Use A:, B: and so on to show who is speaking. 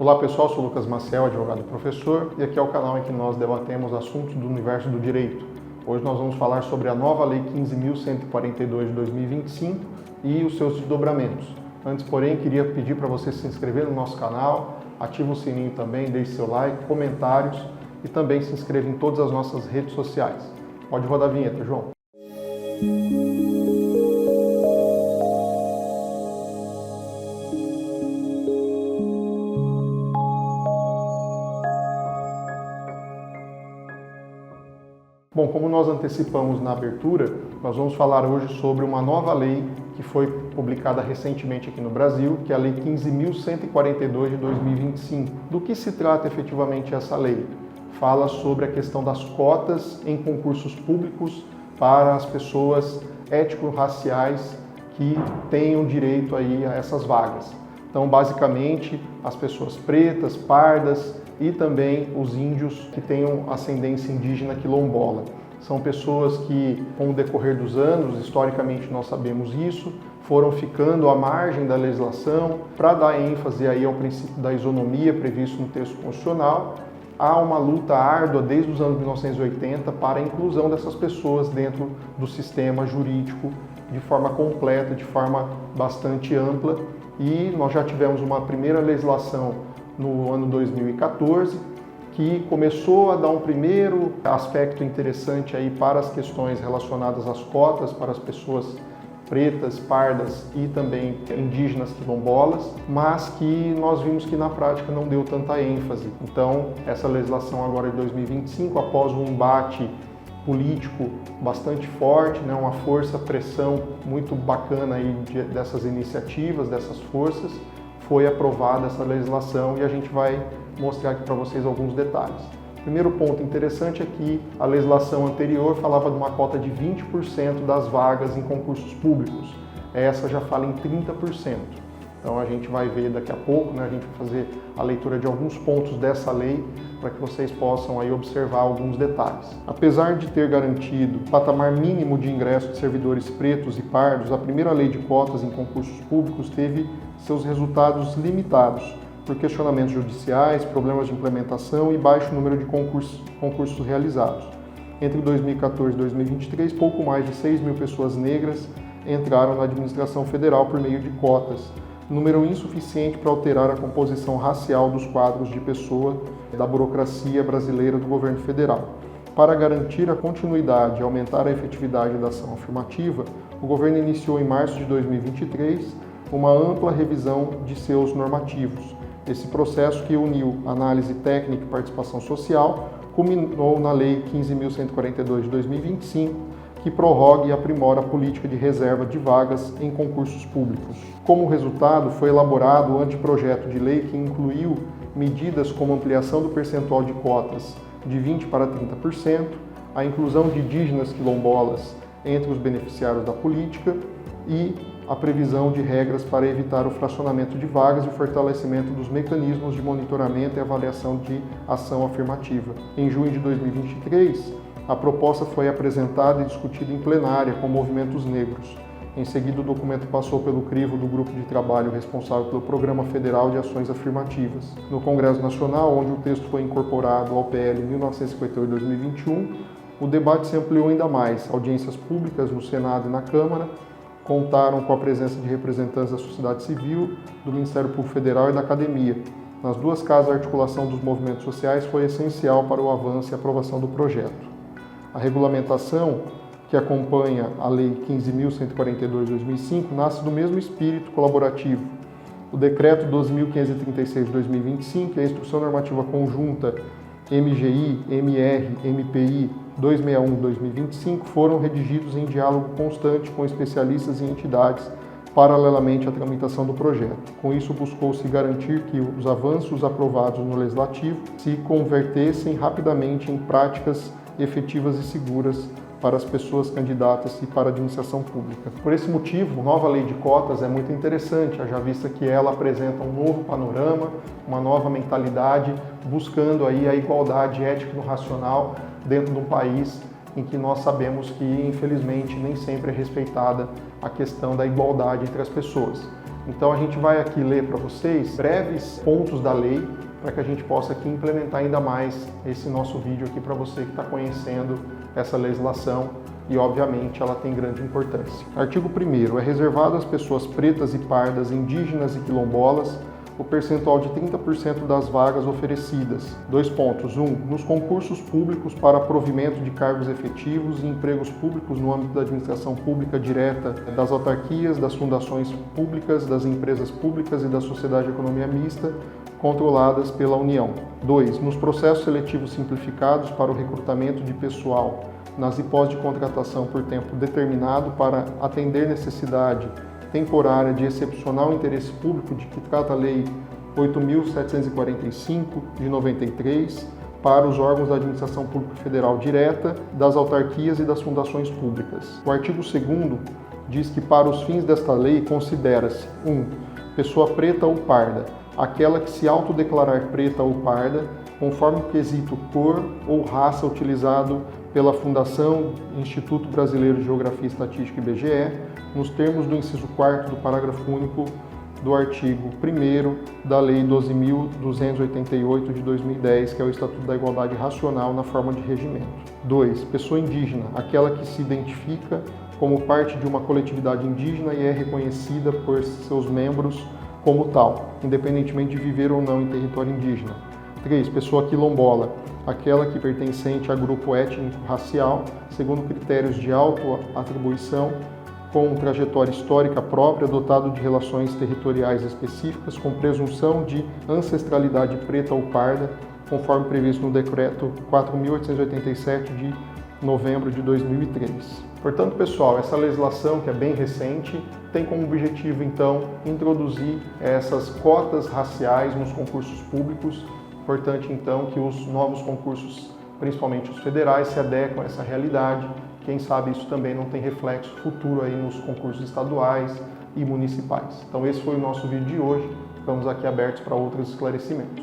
A: Olá pessoal, sou Lucas Maciel, advogado e professor, e aqui é o canal em que nós debatemos assuntos do universo do direito. Hoje nós vamos falar sobre a nova Lei 15.142 de 2025 e os seus desdobramentos. Antes, porém, queria pedir para você se inscrever no nosso canal, ative o sininho também, deixe seu like, comentários e também se inscreva em todas as nossas redes sociais. Pode rodar a vinheta, João. Bom, como nós antecipamos na abertura, nós vamos falar hoje sobre uma nova lei que foi publicada recentemente aqui no Brasil, que é a Lei 15.142 de 2025. Do que se trata efetivamente essa lei? Fala sobre a questão das cotas em concursos públicos para as pessoas étnico-raciais que tenham direito aí a essas vagas. Então, basicamente, as pessoas pretas, pardas e também os índios que tenham ascendência indígena quilombola. São pessoas que, com o decorrer dos anos, historicamente nós sabemos isso, foram ficando à margem da legislação para dar ênfase aí ao princípio da isonomia previsto no texto constitucional. Há uma luta árdua desde os anos 1980 para a inclusão dessas pessoas dentro do sistema jurídico de forma completa, de forma bastante ampla. E nós já tivemos uma primeira legislação no ano 2014, que começou a dar um primeiro aspecto interessante aí para as questões relacionadas às cotas para as pessoas pretas, pardas e também indígenas quilombolas, mas que nós vimos que na prática não deu tanta ênfase. Então, essa legislação agora de 2025, após um embate político bastante forte, né, uma pressão muito bacana aí dessas iniciativas, dessas forças, foi aprovada essa legislação e a gente vai mostrar aqui para vocês alguns detalhes. Primeiro ponto interessante é que a legislação anterior falava de uma cota de 20% das vagas em concursos públicos. Essa já fala em 30%. Então a gente vai ver daqui a pouco, né, a gente vai fazer a leitura de alguns pontos dessa lei para que vocês possam aí observar alguns detalhes. Apesar de ter garantido patamar mínimo de ingresso de servidores pretos e pardos, a primeira lei de cotas em concursos públicos teve seus resultados limitados por questionamentos judiciais, problemas de implementação e baixo número de concursos realizados. Entre 2014 e 2023, pouco mais de 6 mil pessoas negras entraram na administração federal por meio de cotas, número insuficiente para alterar a composição racial dos quadros de pessoa da burocracia brasileira do governo federal. Para garantir a continuidade e aumentar a efetividade da ação afirmativa, o governo iniciou em março de 2023 uma ampla revisão de seus normativos. Esse processo, que uniu análise técnica e participação social, culminou na Lei 15.142 de 2025, que prorroga e aprimora a política de reserva de vagas em concursos públicos. Como resultado, foi elaborado o anteprojeto de lei que incluiu medidas como ampliação do percentual de cotas de 20% para 30%, a inclusão de indígenas quilombolas entre os beneficiários da política e a previsão de regras para evitar o fracionamento de vagas e o fortalecimento dos mecanismos de monitoramento e avaliação de ação afirmativa. Em junho de 2023, a proposta foi apresentada e discutida em plenária com movimentos negros. Em seguida, o documento passou pelo crivo do grupo de trabalho responsável pelo Programa Federal de Ações Afirmativas. No Congresso Nacional, onde o texto foi incorporado ao PL 1958-2021, o debate se ampliou ainda mais. Audiências públicas no Senado e na Câmara contaram com a presença de representantes da sociedade civil, do Ministério Público Federal e da Academia. Nas duas casas, a articulação dos movimentos sociais foi essencial para o avanço e aprovação do projeto. A regulamentação que acompanha a Lei 15.142 de 2005 nasce do mesmo espírito colaborativo. O Decreto 12.536 de 2025 e a Instrução Normativa Conjunta MGI, MR, MPI 261/2025 foram redigidos em diálogo constante com especialistas e entidades paralelamente à tramitação do projeto. Com isso, buscou-se garantir que os avanços aprovados no Legislativo se convertessem rapidamente em práticas efetivas e seguras para as pessoas candidatas e para a administração pública. Por esse motivo, a nova lei de cotas é muito interessante, haja vista que ela apresenta um novo panorama, uma nova mentalidade, buscando aí a igualdade étnico-racial dentro de um país em que nós sabemos que, infelizmente, nem sempre é respeitada a questão da igualdade entre as pessoas. Então a gente vai aqui ler para vocês breves pontos da lei para que a gente possa aqui implementar ainda mais esse nosso vídeo aqui para você que está conhecendo essa legislação e, obviamente, ela tem grande importância. Artigo 1º. É reservado às pessoas pretas e pardas, indígenas e quilombolas o percentual de 30% das vagas oferecidas. 2 pontos. 1. Nos concursos públicos para provimento de cargos efetivos e empregos públicos no âmbito da administração pública direta, das autarquias, das fundações públicas, das empresas públicas e da sociedade de economia mista, controladas pela União. 2. Nos processos seletivos simplificados para o recrutamento de pessoal nas hipóteses de contratação por tempo determinado para atender necessidade temporária de excepcional interesse público de que trata a Lei 8.745, de 93, para os órgãos da administração pública federal direta, das autarquias e das fundações públicas. O artigo 2º diz que para os fins desta lei considera-se 1. Pessoa preta ou parda, aquela que se autodeclarar preta ou parda, conforme o quesito cor ou raça utilizado pela Fundação Instituto Brasileiro de Geografia e Estatística IBGE, nos termos do inciso 4º do parágrafo único do artigo 1º da Lei 12.288 de 2010, que é o Estatuto da Igualdade Racional na forma de regimento. 2. Pessoa indígena, aquela que se identifica como parte de uma coletividade indígena e é reconhecida por seus membros como tal, independentemente de viver ou não em território indígena. 3. Pessoa quilombola, aquela que pertencente a grupo étnico-racial, segundo critérios de autoatribuição, com trajetória histórica própria, dotado de relações territoriais específicas, com presunção de ancestralidade preta ou parda, conforme previsto no Decreto 4.887 de novembro de 2003. Portanto, pessoal, essa legislação, que é bem recente, tem como objetivo, então, introduzir essas cotas raciais nos concursos públicos. Importante, então, que os novos concursos, principalmente os federais, se adequem a essa realidade. Quem sabe isso também não tem reflexo futuro aí nos concursos estaduais e municipais. Então esse foi o nosso vídeo de hoje. Estamos aqui abertos para outros esclarecimentos.